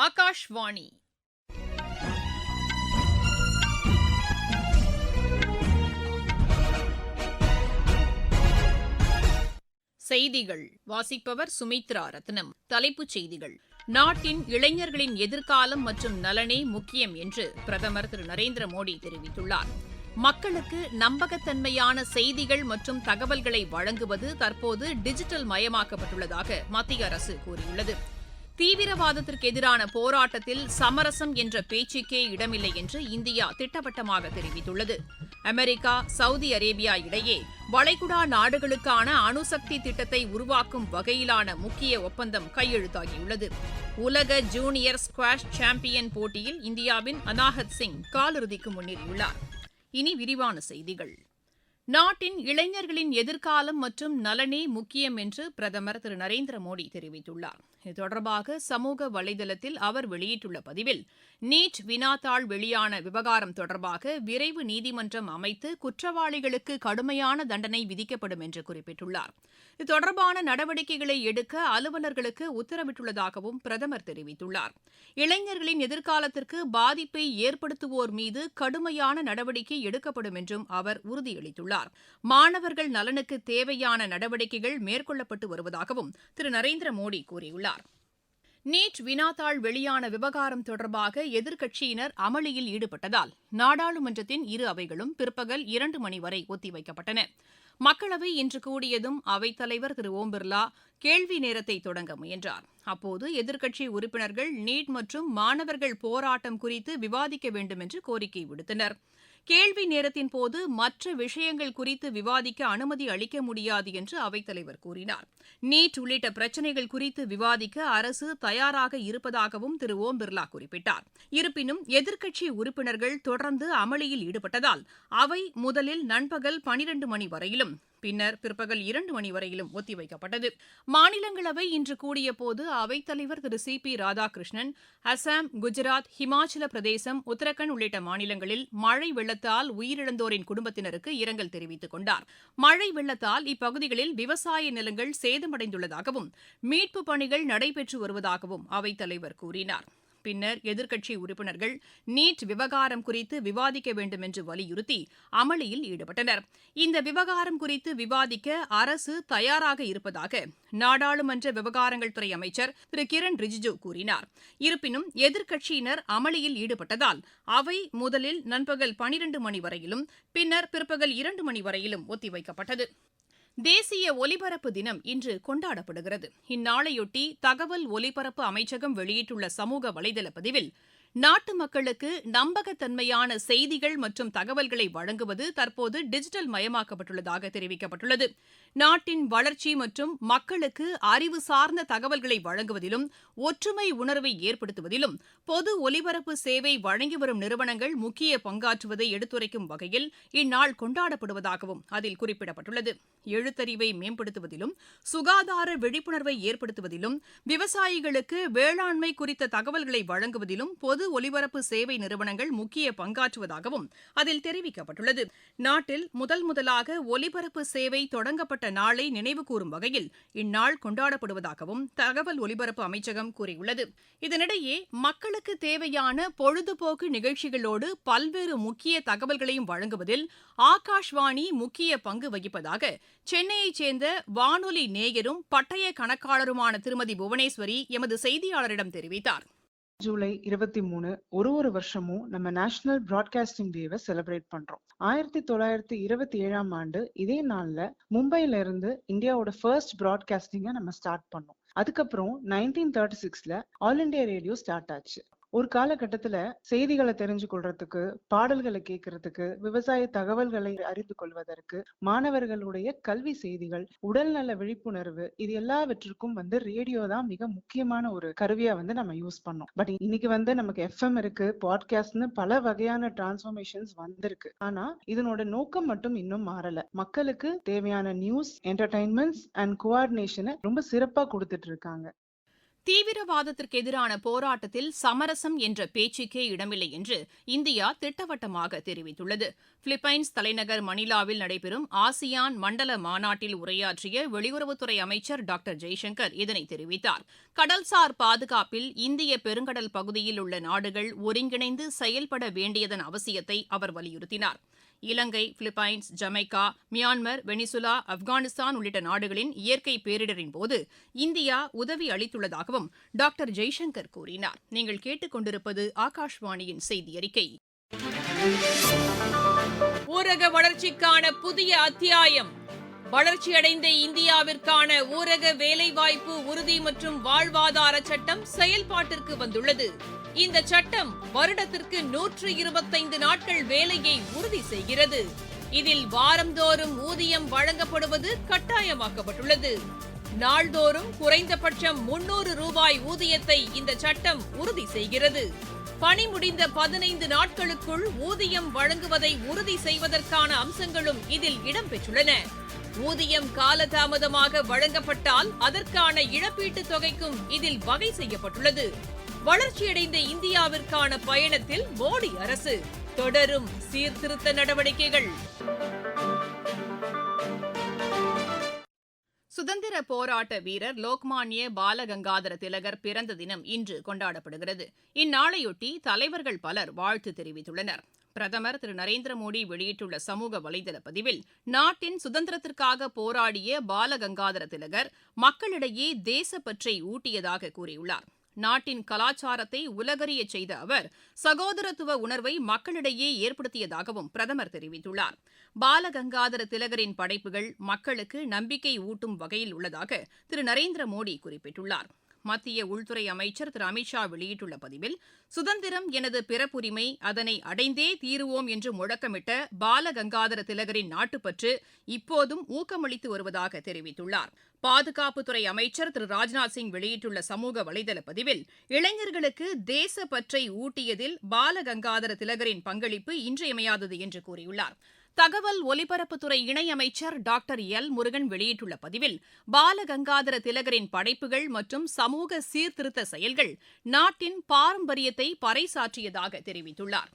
ஆகாஷ்வாணி. செய்திகள் வாசிப்பவர் சுமித்ரா ரத்னம். தலைப்புச் செய்திகள்: நாட்டின் இளைஞர்களின் எதிர்காலம் மற்றும் நலனே முக்கியம் என்று பிரதமர் திரு நரேந்திர மோடி தெரிவித்துள்ளார். மக்களுக்கு நம்பகத்தன்மையான செய்திகள் மற்றும் தகவல்களை வழங்குவது தற்போது டிஜிட்டல் மயமாக்கப்பட்டுள்ளதாக மத்திய அரசு கூறியுள்ளது. தீவிரவாதத்திற்கு எதிரான போராட்டத்தில் சமரசம் என்ற பேச்சுக்கே இடமில்லை என்று இந்தியா திட்டவட்டமாக தெரிவித்துள்ளது. அமெரிக்கா, சவுதி அரேபியா இடையே வளைகுடா நாடுகளுக்கான அணுசக்தி திட்டத்தை உருவாக்கும் வகையிலான முக்கிய ஒப்பந்தம் கையெழுத்தாகியுள்ளது. உலக ஜூனியர் ஸ்குவாஷ் சாம்பியன் போட்டியில் இந்தியாவின் அனாஹத் சிங் காலிறுதிக்கு முன்னேறியுள்ளார். இனி விரிவான செய்திகள். நாட்டின் இளைஞர்களின் எதிர்காலம் மற்றும் நலனே முக்கியம் என்று பிரதமர் திரு நரேந்திர மோடி தெரிவித்துள்ளார். இது தொடர்பாக சமூக வலைதளத்தில் அவர் வெளியிட்டுள்ள பதிவில், நீட் வினாத்தாள் வெளியான விவகாரம் தொடர்பாக விரைவு நீதிமன்றம் அமைத்து குற்றவாளிகளுக்கு கடுமையான தண்டனை விதிக்கப்படும் என்று குறிப்பிட்டுள்ளார். இது தொடர்பான நடவடிக்கைகளை எடுக்க அலுவலர்களுக்கு உத்தரவிட்டுள்ளதாகவும் பிரதமர் தெரிவித்துள்ளார். இளைஞர்களின் எதிர்காலத்திற்கு பாதிப்பை ஏற்படுத்துவோர் மீது கடுமையான நடவடிக்கை எடுக்கப்படும் என்றும் அவர் உறுதியளித்துள்ளார். மாணவர்கள் நலனுக்கு தேவையான நடவடிக்கைகள் மேற்கொள்ளப்பட்டு வருவதாகவும் திரு நரேந்திர மோடி கூறியுள்ளார். நீட் வினாத்தாள் வெளியான விவகாரம் தொடர்பாக எதிர்க்கட்சியினர் அமளியில் ஈடுபட்டதால் நாடாளுமன்றத்தின் இரு அவைகளும் பிற்பகல் 2 மணி வரை ஒத்திவைக்கப்பட்டன. மக்களவை இன்று கூடியதும் அவைத்தலைவர் திரு ஓம் பிர்லா கேள்வி நேரத்தை தொடங்க முயன்றார். அப்போது எதிர்க்கட்சி உறுப்பினர்கள் நீட் மற்றும் மாணவர்கள் போராட்டம் குறித்து விவாதிக்க வேண்டும் என்று கோரிக்கை விடுத்தனர். கேள்வி நேரத்தின் போது மற்ற விஷயங்கள் குறித்து விவாதிக்க அனுமதி அளிக்க முடியாது என்று அவைத்தலைவர் கூறினார். நீட் உள்ளிட்ட பிரச்சினைகள் குறித்து விவாதிக்க அரசு தயாராக இருப்பதாகவும் திரு ஓம் பிர்லா குறிப்பிட்டார். இருப்பினும் எதிர்க்கட்சி உறுப்பினர்கள் தொடர்ந்து அமளியில் ஈடுபட்டதால் அவை முதலில் நண்பகல் 12 மணி வரையிலும் பின்னர் பிற்பகல் 2 மணி வரையிலும் ஒத்திவைக்கப்பட்டது. மாநிலங்களவை இன்று கூடியபோது அவைத்தலைவர் திரு சி பி ராதாகிருஷ்ணன் அசாம், குஜராத், ஹிமாச்சல பிரதேசம், உத்தரகாண்ட் உள்ளிட்ட மாநிலங்களில் மழை வெள்ளத்தால் உயிரிழந்தோரின் குடும்பத்தினருக்கு இரங்கல் தெரிவித்துக் கொண்டார். மழை வெள்ளத்தால் இப்பகுதிகளில் விவசாய நிலங்கள் சேதமடைந்துள்ளதாகவும் மீட்புப் பணிகள் நடைபெற்று வருவதாகவும் அவைத்தலைவர் கூறினார். பின்னர் எதிர்க்கட்சி உறுப்பினர்கள் நீட் விவகாரம் குறித்து விவாதிக்க வேண்டும் என்று வலியுறுத்தி அமளியில் ஈடுபட்டனர். இந்த விவகாரம் குறித்து விவாதிக்க அரசு தயாராக இருப்பதாக நாடாளுமன்ற விவகாரங்கள் துறை அமைச்சர் திரு கிரண் ரிஜிஜு கூறினார். இருப்பினும் எதிர்க்கட்சியினர் அமளியில் ஈடுபட்டதால் அவை முதலில் நண்பகல் 12 மணி வரையிலும் பின்னர் பிற்பகல் 2 மணி வரையிலும் ஒத்திவைக்கப்பட்டது. தேசிய ஒலிபரப்பு தினம் இன்று கொண்டாடப்படுகிறது. இந்நாளையொட்டி தகவல் ஒலிபரப்பு அமைச்சகம் வெளியிட்டுள்ள சமூக வலைதள பதிவில், நாட்டு மக்களுக்கு நம்பகத்தன்மையான செய்திகள் மற்றும் தகவல்களை வழங்குவது தற்போது டிஜிட்டல் மயமாக்கப்பட்டுள்ளதாக தெரிவிக்கப்பட்டுள்ளது. நாட்டின் வளர்ச்சி மற்றும் மக்களுக்கு அறிவு சார்ந்த தகவல்களை வழங்குவதிலும் ஒற்றுமை உணர்வை ஏற்படுத்துவதிலும் பொது ஒலிபரப்பு சேவை வழங்கி வரும் நிறுவனங்கள் முக்கிய பங்காற்றுவதை எடுத்துரைக்கும் வகையில் இந்நாள் கொண்டாடப்படுவதாகவும் அதில் குறிப்பிடப்பட்டுள்ளது. எழுத்தறிவை மேம்படுத்துவதிலும் சுகாதார விழிப்புணர்வை ஏற்படுத்துவதிலும் விவசாயிகளுக்கு வேளாண்மை குறித்த தகவல்களை வழங்குவதிலும் பொது ஒலிபரப்பு சேவை நிறுவனங்கள் முக்கிய பங்காற்றுவதாகவும் அதில் தெரிவிக்கப்பட்டுள்ளது. நாட்டில் முதலாக ஒலிபரப்பு சேவை தொடங்கப்பட்ட நாளை நினைவுகூரும் வகையில் இந்நாள் கொண்டாடப்படுவதாகவும் தகவல் ஒலிபரப்பு அமைச்சகம் கூறியுள்ளது. இதனிடையே மக்களுக்கு தேவையான பொழுதுபோக்கு நிகழ்ச்சிகளோடு பல்வேறு முக்கிய தகவல்களையும் வழங்குவதில் ஆகாஷ்வாணி முக்கிய பங்கு வகிப்பதாக சென்னையைச் சேர்ந்த வானொலி நேயரும் பட்டய கணக்காளருமான திருமதி புவனேஸ்வரி எமது செய்தியாளரிடம் தெரிவித்தார். ஜூலை 23 ஒரு வருஷமும் நம்ம நேஷனல் பிராட்காஸ்டிங் டேவை செலிப்ரேட் பண்றோம். 1927ஆம் ஆண்டு இதே நாள்ல மும்பைல இருந்து இந்தியாவோட ஃபர்ஸ்ட் பிராட்காஸ்டிங்கை நம்ம ஸ்டார்ட் பண்ணோம். அதுக்கப்புறம் 1936ல ஆல் இண்டியா ரேடியோ ஸ்டார்ட் ஆச்சு. ஒரு காலகட்டத்துல செய்திகளை தெரிஞ்சு கொள்றதுக்கு, பாடல்களை கேட்கறதுக்கு, விவசாய தகவல்களை அறிந்து கொள்வதற்கு, மாணவர்களுடைய கல்வி செய்திகள், உடல்நல விழிப்புணர்வு, இது எல்லாவற்றிற்கும் ரேடியோ தான் மிக முக்கியமான ஒரு கருவியா நம்ம யூஸ் பண்ணோம். பட் இன்னைக்கு நமக்கு FM இருக்கு, பாட்காஸ்ட்னு பல வகையான டிரான்ஸ்ஃபர்மேஷன்ஸ் வந்திருக்கு. ஆனா இதனோட நோக்கம் மட்டும் இன்னும் மாறல. மக்களுக்கு தேவையான நியூஸ், என்டர்டைன்மெண்ட்ஸ் அண்ட் கோஆர்டினேஷனை ரொம்ப சிறப்பா கொடுத்துட்டு இருக்காங்க. தீவிரவாதத்திற்கு எதிரான போராட்டத்தில் சமரசம் என்ற பேச்சுக்கே இடமில்லை என்று இந்தியா திட்டவட்டமாக தெரிவித்துள்ளது. பிலிப்பைன்ஸ் தலைநகர் மணிலாவில் நடைபெறும் ஆசியான் மண்டல மாநாட்டில் உரையாற்றிய வெளியுறவுத்துறை அமைச்சர் டாக்டர் ஜெய்சங்கர் இதனை தெரிவித்தார். கடல்சார் பாதுகாப்பில் இந்திய பெருங்கடல் பகுதியில் உள்ள நாடுகள் ஒருங்கிணைந்து செயல்பட வேண்டியதன் அவசியத்தை அவர் வலியுறுத்தினார். Ilangai, Philippines, Jamaica, Myanmar, Venezuela, Afghanistan உள்ளிட்ட நாடுகளின் இயற்கை பேரிடரின் போது இந்தியா உதவி அளித்துள்ளதாகவும் டாக்டர் ஜெய்சங்கர் கூறினார். நீங்கள் கேட்டுக் கொண்டிருப்பது ஆகாஷ்வாணியின் செய்தி அறிக்கை. ஊரக வளர்ச்சிக்கான புதிய அத்தியாயம். வளர்ச்சியடைந்த இந்தியாவிற்கான ஊரக வேலைவாய்ப்பு உறுதி மற்றும் வாழ்வாதார சட்டம் செயல்பாட்டிற்கு வந்துள்ளது. இந்த சட்டம் வருடத்திற்கு 125 நாட்கள் வேலையை உறுதி செய்கிறது. இதில் வாரந்தோறும் ஊதியம் வழங்கப்படுவது கட்டாயமாக்கப்பட்டுள்ளது. நாள்தோறும் குறைந்தபட்சம் 300 ரூபாய் ஊதியத்தை இந்த சட்டம் உறுதி செய்கிறது. பணி முடிந்த 15 நாட்களுக்குள் ஊதியம் வழங்குவதை உறுதி செய்வதற்கான அம்சங்களும் இதில் இடம்பெற்றுள்ளன. ஊதியம் காலதாமதமாக வழங்கப்பட்டால் அதற்கான இழப்பீட்டுத் தொகைக்கும் இதில் வகை செய்யப்பட்டுள்ளது. வளர்ச்சியடைந்த இந்தியாவிற்கான பயணத்தில் மோடி அரசு தொடரும் சீர்திருத்த நடவடிக்கைகள். சுதந்திர போராட்ட வீரர் லோக்மான்ய பாலகங்காதர திலகர் பிறந்த தினம் இன்று கொண்டாடப்படுகிறது. இந்நாளையொட்டி தலைவர்கள் பலர் வாழ்த்து தெரிவித்துள்ளனர். பிரதமர் திரு நரேந்திர மோடி வெளியிட்டுள்ள சமூக வலைதள பதிவில் நாட்டின் சுதந்திரத்திற்காக போராடிய பாலகங்காதர திலகர் மக்களிடையே தேசப்பற்றை ஊட்டியதாக கூறியுள்ளார். நாட்டின் கலாச்சாரத்தை உலகறியச் செய்த அவர் சகோதரத்துவ உணர்வை மக்களிடையே ஏற்படுத்தியதாகவும் பிரதமர் தெரிவித்துள்ளார். பாலகங்காதர திலகரின் படைப்புகள் மக்களுக்கு நம்பிக்கை ஊட்டும் வகையில் உள்ளதாக திரு நரேந்திர மோடி குறிப்பிட்டுள்ளார். மத்திய உள்துறை அமைச்சர் திரு அமித்ஷா வெளியிட்டுள்ள பதிவில் சுதந்திரம் எனது பிறப்புரிமை, அதனை அடைந்தே தீருவோம் என்று முழக்கமிட்ட பாலகங்காதர திலகரின் நாட்டுப்பற்று இப்போதும் ஊக்கமளித்து வருவதாக தெரிவித்துள்ளார். பாதுகாப்புத்துறை அமைச்சர் திரு ராஜ்நாத் சிங் வெளியிட்டுள்ள சமூக வலைதள பதிவில் இளைஞர்களுக்கு தேசப்பற்றை ஊட்டியதில் பாலகங்காதர திலகரின் பங்களிப்பு இன்றியமையாதது என்று கூறியுள்ளார். தகவல் ஒலிபரப்புத்துறை இணையமைச்சர் டாக்டர் எல் முருகன் வெளியிட்டுள்ள பதிவில் பாலகங்காதர திலகரின் படைப்புகள் மற்றும் சமூக சீர்திருத்த செயல்கள் நாட்டின் பாரம்பரியத்தை பறைசாற்றியதாக தெரிவித்துள்ளார்.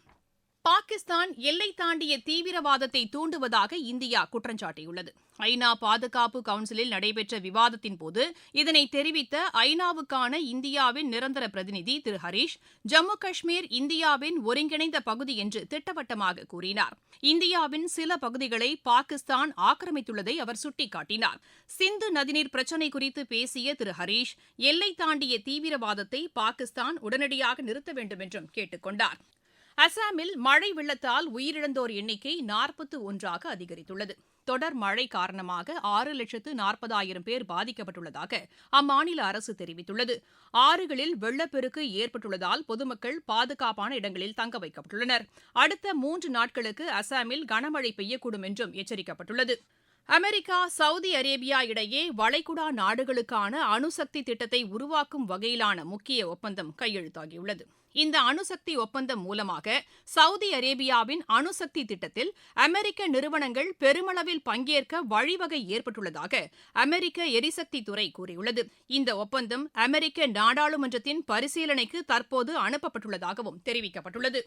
பாகிஸ்தான் எல்லை தாண்டிய தீவிரவாதத்தை தூண்டுவதாக இந்தியா குற்றம் சாட்டியுள்ளது. ஐநா பாதுகாப்பு கவுன்சிலில் நடைபெற்ற விவாதத்தின் போது இதனை தெரிவித்த ஐநாவுக்கான இந்தியாவின் நிரந்தர பிரதிநிதி திரு ஹரீஷ், ஜம்மு காஷ்மீர் இந்தியாவின் ஒருங்கிணைந்த பகுதி என்று திட்டவட்டமாக கூறினார். இந்தியாவின் சில பகுதிகளை பாகிஸ்தான் ஆக்கிரமித்துள்ளதை அவர் சுட்டிக்காட்டினார். சிந்து நதிநீர் பிரச்சினை குறித்து பேசிய திரு ஹரீஷ், எல்லை தாண்டிய தீவிரவாதத்தை பாகிஸ்தான் உடனடியாக நிறுத்த வேண்டும் என்றும் கேட்டுக் கொண்டார். அசாமில் மழை வெள்ளத்தால் உயிரிழந்தோர் எண்ணிக்கை 41ஆக அதிகரித்துள்ளது. தொடர் மழை காரணமாக 6,40,000 பேர் பாதிக்கப்பட்டுள்ளதாக அம்மாநில அரசு தெரிவித்துள்ளது. ஆறுகளில் வெள்ளப்பெருக்கு ஏற்பட்டுள்ளதால் பொதுமக்கள் பாதுகாப்பான இடங்களில் தங்க வைக்கப்பட்டுள்ளனர். அடுத்த 3 நாட்களுக்கு அசாமில் கனமழை பெய்யக்கூடும் என்றும் எச்சரிக்கப்பட்டுள்ளது. அமெரிக்கா, சவுதி அரேபியா இடையே வளைகுடா நாடுகளுக்கான அணுசக்தி திட்டத்தை உருவாக்கும் வகையிலான முக்கிய ஒப்பந்தம் கையெழுத்தாகியுள்ளது. இந்த அணுசக்தி ஒப்பந்தம் மூலமாக சவுதி அரேபியாவின் அணுசக்தி திட்டத்தில் அமெரிக்க நிறுவனங்கள் பெருமளவில் பங்கேற்க வழிவகை ஏற்பட்டுள்ளதாக அமெரிக்க எரிசக்தி துறை கூறியுள்ளது. இந்த ஒப்பந்தம் அமெரிக்க நாடாளுமன்றத்தின் பரிசீலனைக்கு தற்போது அனுப்பப்பட்டுள்ளதாகவும் தெரிவிக்கப்பட்டுள்ளது.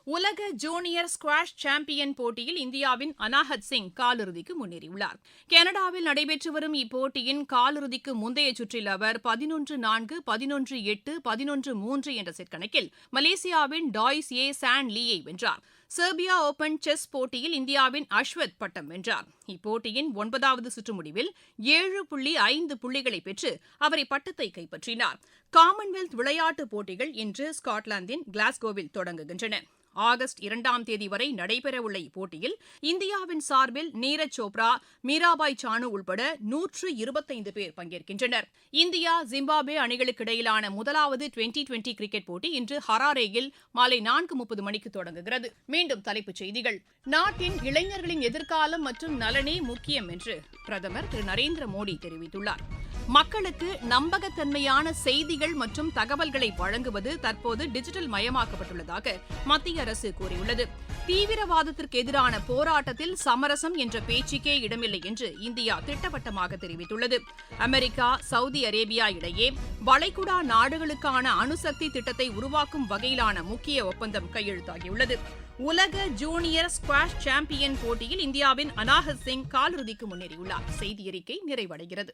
உலக ஜூனியர் ஸ்குவாஷ் சாம்பியன் போட்டியில் இந்தியாவின் அனாஹத் சிங் காலிறுதிக்கு முன்னேறியுள்ளார். கனடாவில் நடைபெற்று வரும் இப்போட்டியின் காலிறுதிக்கு முந்தைய சுற்றில் அவர் 11-4, 11-8, 11-3 என்ற செட் கணக்கில் மலேசியாவின் டாய்ஸ் ஏ சான் லீயை வென்றார். செர்பியா ஓபன் செஸ் போட்டியில் இந்தியாவின் அஸ்வத் பட்டம் வென்றார். இப்போட்டியின் 9வது சுற்று முடிவில் 7.5 புள்ளிகளை பெற்று அவர் இப்பட்டத்தை கைப்பற்றினார். காமன்வெல்த் விளையாட்டுப் போட்டிகள் இன்று ஸ்காட்லாந்தின் கிளாஸ்கோவில் தொடங்குகின்றன. ஆகஸ்ட் 2ஆம் தேதி வரை நடைபெறவுள்ள இப்போட்டியில் இந்தியாவின் சார்பில் நீரஜ் சோப்ரா, மீராபாய் சானு உள்பட 125 பேர் பங்கேற்கின்றனர். இந்தியா, ஜிம்பாப்வே அணிகளுக்கு இடையிலான முதலாவது டுவெண்டி கிரிக்கெட் போட்டி இன்று ஹராரேயில் மாலை 4:30 மணிக்கு தொடங்குகிறது. மீண்டும் மீண்டும் தலைப்புச் செய்திகள். நாட்டின் இளைஞர்களின் எதிர்காலம் மற்றும் நலனே முக்கியம் என்று பிரதமர் திரு நரேந்திர மோடி தெரிவித்துள்ளார். மக்களுக்கு நம்பகத்தன்மையான செய்திகள் மற்றும் தகவல்களை வழங்குவது தற்போது டிஜிட்டல் மயமாக்கப்பட்டுள்ளதாக மத்திய அரசு கூறியுள்ளது. தீவிரவாதத்திற்கு எதிரான போராட்டத்தில் சமரசம் என்ற பேச்சுக்கே இடமில்லை என்று இந்தியா திட்டவட்டமாக தெரிவித்துள்ளது. அமெரிக்கா, சவுதி அரேபியா இடையே வளைகுடா நாடுகளுக்கான அணுசக்தி திட்டத்தை உருவாக்கும் வகையிலான முக்கிய ஒப்பந்தம் கையெழுத்தாகியுள்ளது. உலக ஜூனியர் ஸ்குவாஷ் சாம்பியன் போட்டியில் இந்தியாவின் அனாஹத் சிங் காலிறுதிக்கு முன்னேறியுள்ளார். செய்தியறிக்கை நிறைவடைகிறது.